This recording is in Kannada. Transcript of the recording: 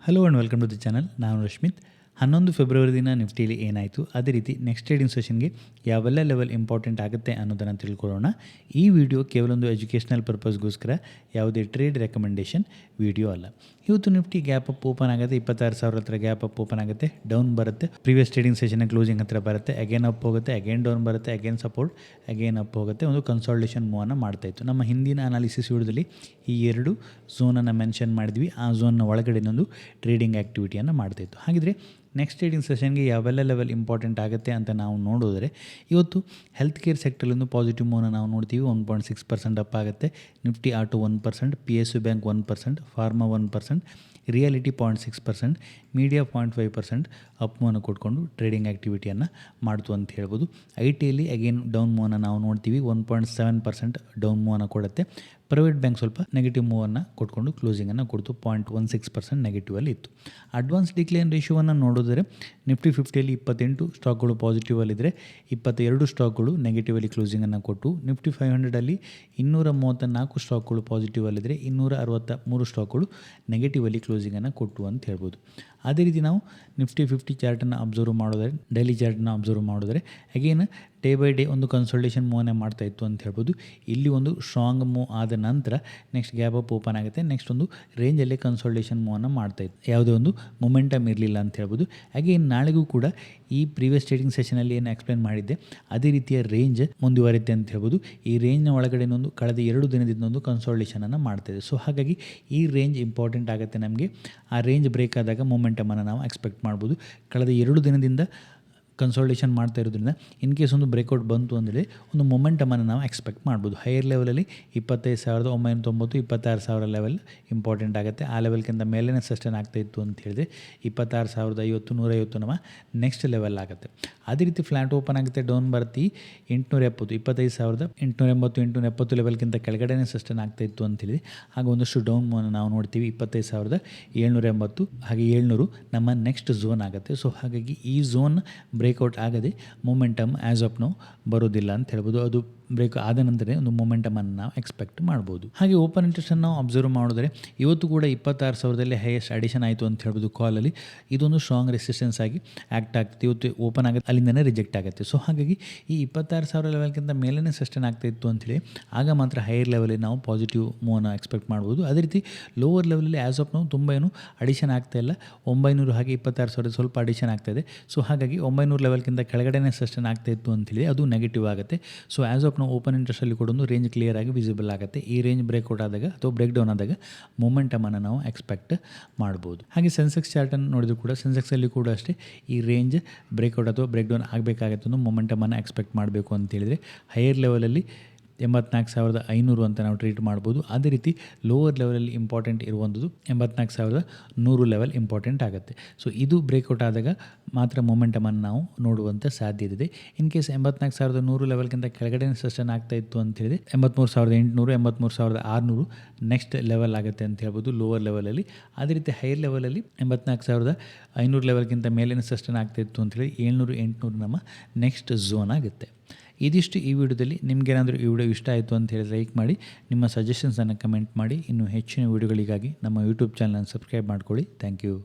Hello and welcome to the channel. ನಾನು ರಶ್ಮಿತ್. 11 ಫೆಬ್ರವರಿ ದಿನ ನಿಫ್ಟಿಲಿ ಏನಾಯಿತು, ಅದೇ ರೀತಿ ನೆಕ್ಸ್ಟ್ ಟ್ರೇಡಿಂಗ್ ಸೆಷನ್ಗೆ ಯಾವೆಲ್ಲ ಲೆವೆಲ್ ಇಂಪಾರ್ಟೆಂಟ್ ಆಗುತ್ತೆ ಅನ್ನೋದನ್ನು ತಿಳ್ಕೊಳ್ಳೋಣ. ಈ ವಿಡಿಯೋ ಕೇವಲ ಒಂದು ಎಜುಕೇಷನಲ್ ಪರ್ಪಸ್ಗೋಸ್ಕರ, ಯಾವುದೇ ಟ್ರೇಡ್ ರೆಕಮೆಂಡೇಷನ್ ವಿಡಿಯೋ ಅಲ್ಲ. ಇವತ್ತು ನಿಫ್ಟಿ ಗ್ಯಾಪ್ ಅಪ್ ಓಪನ್ ಆಗುತ್ತೆ, 26,000 ಹತ್ರ ಗ್ಯಾಪ್ ಅಪ್ ಓಪನ್ ಆಗುತ್ತೆ, ಡೌನ್ ಬರುತ್ತೆ, ಪ್ರೀವಿಯಸ್ ಟ್ರೇಡಿಂಗ್ ಸೆಷನ್ ಕ್ಲೋಸಿಂಗ್ ಹತ್ರ ಬರುತ್ತೆ, ಅಗೇನ್ ಅಪ್ ಹೋಗುತ್ತೆ, ಅಗೇನ್ ಡೌನ್ ಬರುತ್ತೆ, ಅಗೇನ್ ಸಪೋರ್ಟ್, ಅಗೇನ್ ಅಪ್ ಹೋಗುತ್ತೆ, ಒಂದು ಕನ್ಸಾಲ್ಟೇಷನ್ ಮೂವನ್ನು ಮಾಡ್ತಾಯಿತ್ತು. ನಮ್ಮ ಹಿಂದಿನ ಅನಾಲಿಸಿಸ್ ವಿಡಿಯೋದಲ್ಲಿ ಈ ಎರಡು ಝೋನನ್ನು ಮೆನ್ಷನ್ ಮಾಡಿದ್ವಿ. ಆ ಝೋನ್ನ ಒಳಗಡೆ ಒಂದು ಟ್ರೇಡಿಂಗ್ ಆ್ಯಕ್ಟಿವಿಟಿಯನ್ನು ಮಾಡ್ತಾಯಿತ್ತು. ಹಾಗಿದ್ರೆ ನೆಕ್ಸ್ಟ್ ಟ್ರೇಡಿಂಗ್ ಸೆಷನ್ಗೆ ಯಾವೆಲ್ಲ ಲೆವೆಲ್ ಇಂಪಾರ್ಟೆಂಟ್ ಆಗುತ್ತೆ ಅಂತ ನಾವು ನೋಡಿದ್ರೆ, ಇವತ್ತು ಹೆಲ್ತ್ ಕೇರ್ ಸೆಕ್ಟರಲ್ಲೊಂದು ಪಾಸಿಟಿವ್ ಮೂವ್ನ ನಾವು ನೋಡ್ತೀವಿ. 1.6% ಅಪ್ ಆಗುತ್ತೆ. Nifty auto 1%, PSU bank 1%, pharma 1%, realty 0.6%, media 0.5% up ಮೂವನ್ನು ಕೊಟ್ಕೊಂಡು ಟ್ರೇಡಿಂಗ್ ಆ್ಯಕ್ಟಿವಿಟಿಯನ್ನು ಮಾಡ್ತು ಅಂತ ಹೇಳ್ಬೋದು. IT ಯಲ್ಲಿ ಅಗೇನ್ ಡೌನ್ ಮೂವನ್ನು ನಾವು ನೋಡ್ತೀವಿ. 1.7% ಡೌನ್ ಮೂವನ್ನು ಕೊಡುತ್ತೆ. ಪ್ರೈವೇಟ್ ಬ್ಯಾಂಕ್ ಸ್ವಲ್ಪ ನೆಗೆಟಿವ್ ಮೂವನ್ನು ಕೊಟ್ಕೊಂಡು ಕ್ಲೋಸಿಂಗನ್ನು ಕೊಡ್ತು. 0.16% ನೆಗೆಟಿವಲ್ಲಿ ಇತ್ತು. ಅಡ್ವಾನ್ಸ್ ಡಿಕ್ಲೈನ್ ರೇಷಿಯೋವನ್ನು ನೋಡಿದ್ರೆ ನಿಫ್ಟಿ 50ಯಲ್ಲಿ 28 ಸ್ಟಾಕ್ಗಳು ಪಾಸಿಟಿವಲ್ಲಿದ್ದರೆ 22 ಸ್ಟಾಕ್ಗಳು ನೆಗೆಟಿವಲ್ಲಿ ಕ್ಲೋಸಿಂಗನ್ನು ಕೊಟ್ಟು, ನಿಫ್ಟಿ 500ಅಲ್ಲಿ 234 ಸ್ಟಾಕ್ಗಳು ಪಾಸಿಟಿವಲ್ಲಿದ್ದರೆ 263 ಸ್ಟಾಕ್ಗಳು ನೆಗೆಟಿವಲ್ಲಿ ಕ್ಲೋಸಿಂಗನ್ನು ಕೊಟ್ಟು ಅಂತ ಹೇಳ್ಬೋದು. ಅದೇ ರೀತಿ ನಾವು ನಿಫ್ಟಿ 50 ಚಾರ್ಟನ್ನು ಅಬ್ಸರ್ವ್ ಮಾಡಿದ್ರೆ, ಡೈಲಿ ಚಾರ್ಟನ್ನು ಅಬ್ಸರ್ವ್ ಮಾಡಿದ್ರೆ ಅಗೇನ್ ಡೇ ಬೈ ಡೇ ಒಂದು ಕನ್ಸಲ್ಟೇಷನ್ ಮೂವನ್ನೇ ಮಾಡ್ತಾಯಿತ್ತು ಅಂತ ಹೇಳ್ಬೋದು. ಇಲ್ಲಿ ಒಂದು ಸ್ಟ್ರಾಂಗ್ ಮೂವ್ ಆದ ನಂತರ ನೆಕ್ಸ್ಟ್ ಗ್ಯಾಪ್ ಅಪ್ ಓಪನ್ ಆಗುತ್ತೆ. ನೆಕ್ಸ್ಟ್ ಒಂದು ರೇಂಜಲ್ಲೇ ಕನ್ಸಲ್ಟೇಷನ್ ಮೂವನ್ನು ಮಾಡ್ತಾಯಿತ್ತು. ಯಾವುದೇ ಒಂದು ಮೊಮೆಂಟಮ್ ಇರಲಿಲ್ಲ ಅಂತ ಹೇಳ್ಬೋದು. ಅಗೇನ್ ನಾಳೆಗೂ ಕೂಡ ಈ ಪ್ರೀವಿಯಸ್ ಟ್ರೇಡಿಂಗ್ ಸೆಷನಲ್ಲಿ ಏನು ಎಕ್ಸ್ಪ್ಲೇನ್ ಮಾಡಿದ್ದೆ ಅದೇ ರೀತಿಯ ರೇಂಜ್ ಮುಂದುವರಿಯುತ್ತೆ ಅಂತ ಹೇಳ್ಬೋದು. ಈ ರೇಂಜ್ನ ಒಳಗಡೆ ಕಳೆದ 2 ದಿನದಿಂದ ಒಂದು ಕನ್ಸಲ್ಟೇಷನನ್ನು ಮಾಡ್ತಾಯಿದೆ. ಸೊ ಹಾಗಾಗಿ ಈ ರೇಂಜ್ ಇಂಪಾರ್ಟೆಂಟ್ ಆಗುತ್ತೆ ನಮಗೆ. ಆ ರೇಂಜ್ ಬ್ರೇಕ್ ಆದಾಗ ಮೊಮೆಂಟಮನ್ನು ನಾವು ಎಕ್ಸ್ಪೆಕ್ಟ್ ಮಾಡ್ಬೋದು. ಕಳೆದ 2 ದಿನದಿಂದ ಕನ್ಸಲ್ಟೇಷನ್ ಮಾಡ್ತಾ ಇರೋದ್ರಿಂದ ಇನ್ ಕೇಸ್ ಒಂದು ಬ್ರೇಕ್ಔಟ್ ಬಂತು ಅಂದರೆ ಒಂದು ಮೊಮೆಂಟಮನ್ನು ನಾವು ಎಕ್ಸ್ಪೆಕ್ಟ್ ಮಾಡ್ಬೋದು. ಹೈಯರ್ ಲೆವೆಲಲ್ಲಿ 25,990, 26,000 ಲೆವೆಲ್ ಇಂಪಾರ್ಟೆಂಟ್ ಆಗುತ್ತೆ. ಆ ಲೆವೆಲ್ಗಿಂತ ಮೇಲೇ ಸಸ್ಟೈನ್ ಆಗ್ತಾಯಿತ್ತು ಅಂತ ಹೇಳಿದ್ರೆ 26,050, 150 ನಮ್ಮ ನೆಕ್ಸ್ಟ್ ಲೆವೆಲ್ ಆಗುತ್ತೆ. ಅದೇ ರೀತಿ ಫ್ಲಾಟ್ ಓಪನ್ ಆಗುತ್ತೆ, ಡೌನ್ ಬರ್ತಿ 870, 25,880, 870 ಲೆವೆಲ್ಗಿಂತ ಕೆಳಗಡೆ ಸಸ್ಟೈನ್ ಆಗ್ತಾಯಿತ್ತು ಅಂತೇಳಿ ಆಗ ಒಂದಷ್ಟು ಡೌನ್ ಮೂವನ್ನು ನಾವು ನೋಡ್ತೀವಿ. 25,780 ಹಾಗೆ 700 ನಮ್ಮ ನೆಕ್ಸ್ಟ್ ಝೋನ್ ಆಗುತ್ತೆ. ಸೊ ಹಾಗಾಗಿ ಈ ಝೋನ್ ಬ್ರೇಕ್ಔಟ್ ಆಗದೆ ಮೊಮೆಂಟಮ್ ಆ್ಯಸ್ ಆಫ್ ನೌ ಬರೋದಿಲ್ಲ ಅಂತ ಹೇಳ್ಬೋದು. ಅದು ಬ್ರೇಕ್ ಆದ ನಂತರ ಒಂದು ಮೊಮೆಂಟಮನ್ನು ನಾವು ಎಕ್ಸ್ಪೆಕ್ಟ್ ಮಾಡ್ಬೋದು. ಹಾಗೆ ಓಪನ್ ಇಂಟ್ರೆಸ್ಟನ್ನು ನಾವು ಅಬ್ಸರ್ವ್ ಮಾಡಿದ್ರೆ ಇವತ್ತು ಕೂಡ 26,000ದಲ್ಲಿ ಹೈಯೆಸ್ಟ್ ಅಡಿಷನ್ ಆಯಿತು ಅಂತ ಹೇಳ್ಬೋದು ಕಾಲಲ್ಲಿ. ಇದೊಂದು ಸ್ಟ್ರಾಂಗ್ ರೆಸಿಸ್ಟೆನ್ಸ್ ಆಗಿ ಆ್ಯಕ್ಟ್ ಆಗ್ತಿತ್ತು. ಇವತ್ತು ಓಪನ್ ಆಗುತ್ತೆ, ಅಲ್ಲಿಂದನೇ ರಿಜೆಕ್ಟ್ ಆಗುತ್ತೆ. ಸೊ ಹಾಗಾಗಿ ಈ 26,000 ಲೆವೆಲ್ಗಿಂತ ಮೇಲೇ ಸಸ್ಟೈನ್ ಆಗ್ತಾಯಿತ್ತು ಅಂತೇಳಿ ಆಗ ಮಾತ್ರ ಹೈಯರ್ ಲೆವೆಲಲ್ಲಿ ನಾವು ಪಾಸಿಟಿವ್ ಮೂವನ್ನು ಎಕ್ಸ್ಪೆಕ್ಟ್ ಮಾಡ್ಬೋದು. ಅದೇ ರೀತಿ ಲೋವರ್ ಲೆವೆಲಲ್ಲಿ ಆ್ಯಸ್ ಆಫ್ ನಾವು ತುಂಬ ಏನು ಅಡಿಷನ್ ಆಗ್ತಾಯಿಲ್ಲ. 900 ಹಾಗೆ 26,000 ಸ್ವಲ್ಪ ಅಡಿಷನ್ ಆಗ್ತಾಯಿದೆ. ಸೊ ಹಾಗಾಗಿ 900 ಲೆವೆಲ್ಗಿಂತ ಕೆಳಗಡೆ ಸಸ್ಟೈನ್ ಆಗ್ತಾಯಿತ್ತು ಅಂತೇಳಿ ಅದು ನೆಗೆಟಿವ್ ಆಗುತ್ತೆ. ಸೊ ಆ್ಯಸ್ ಆಫ್ ನಾವು ಓಪನ್ ಇಂಟ್ರೆಸ್ಟಲ್ಲಿ ಕೂಡ ಒಂದು ರೇಂಜ್ ಕ್ಲಿಯರ್ ಆಗಿ ವಿಸಿಬಲ್ ಆಗುತ್ತೆ. ಈ ರೇಂಜ್ ಬ್ರೇಕ್ಔಟ್ ಆದಾಗ ಅಥವಾ ಬ್ರೇಕ್ ಡೌನ್ ಆದಾಗ ಮೊಮೆಂಟಮನ್ನು ನಾವು ಎಕ್ಸ್ಪೆಕ್ಟ್ ಮಾಡ್ಬೋದು. ಹಾಗೆ ಸೆನ್ಸೆಕ್ಸ್ ಚಾರ್ಟನ್ನು ನೋಡಿದ್ರು ಕೂಡ ಸೆನ್ಸೆಕ್ಸಲ್ಲಿ ಕೂಡ ಅಷ್ಟೇ ಈ ರೇಂಜ್ ಬ್ರೇಕ್ಔಟ್ ಅಥವಾ ಬ್ರೇಕ್ ಡೌನ್ ಆಗಬೇಕಾಗತ್ತೆ. ಒಂದು ಮೊಮೆಂಟಮನ್ನು ಎಕ್ಸ್ಪೆಕ್ಟ್ ಮಾಡಬೇಕು ಅಂತೇಳಿದರೆ ಹೈಯರ್ ಲೆವೆಲಲ್ಲಿ 84,500 ಅಂತ ನಾವು ಟ್ರೀಟ್ ಮಾಡ್ಬೋದು. ಅದೇ ರೀತಿ ಲೋವರ್ ಲೆವೆಲಲ್ಲಿ ಇಂಪಾರ್ಟೆಂಟ್ ಇರುವಂಥದ್ದು 84,100 ಲೆವೆಲ್ ಇಂಪಾರ್ಟೆಂಟ್ ಆಗುತ್ತೆ. ಸೊ ಇದು ಬ್ರೇಕ್ಔಟ್ ಆದಾಗ ಮಾತ್ರ ಮೊಮೆಂಟಮನ್ನು ನಾವು ನೋಡುವಂಥ ಸಾಧ್ಯತೆ ಇದೆ. ಇನ್ ಕೇಸ್ 84,100 ಲೆವೆಲ್ಗಿಂತ ಕೆಳಗಡೆ ಸಸ್ಟೈನ್ ಆಗ್ತಾಯಿತ್ತು ಅಂತ ಹೇಳಿದ್ರೆ 83,800, 83,600 ನೆಕ್ಸ್ಟ್ ಲೆವೆಲ್ ಆಗುತ್ತೆ ಅಂತ ಹೇಳ್ಬೋದು ಲೋವರ್ ಲೆವೆಲಲ್ಲಿ. ಅದೇ ರೀತಿ ಹೈಯರ್ ಲೆವೆಲಲ್ಲಿ 84,500 ಲೆವೆಲ್ಗಿಂತ ಮೇಲಿನ ಸಸ್ಟೈನ್ ಆಗ್ತಾಯಿತ್ತು ಅಂತೇಳಿ 700, 800 ನಮ್ಮ ನೆಕ್ಸ್ಟ್ ಝೋನ್ ಆಗುತ್ತೆ. ಇದಿಷ್ಟು ಈ ವಿಡಿಯೋದಲ್ಲಿ. ನಿಮಗೇನಾದರೂ ಈ ವಿಡಿಯೋ ಇಷ್ಟ ಆಯಿತು ಅಂತ ಹೇಳಿ ಲೈಕ್ ಮಾಡಿ, ನಿಮ್ಮ ಸಜೆಷನ್ಸನ್ನು ಕಮೆಂಟ್ ಮಾಡಿ. ಇನ್ನು ಹೆಚ್ಚಿನ ವಿಡಿಯೋಗಳಿಗಾಗಿ ನಮ್ಮ ಯೂಟ್ಯೂಬ್ ಚಾನಲನ್ನು ಸಬ್ಸ್ಕ್ರೈಬ್ ಮಾಡ್ಕೊಳ್ಳಿ. Thank you.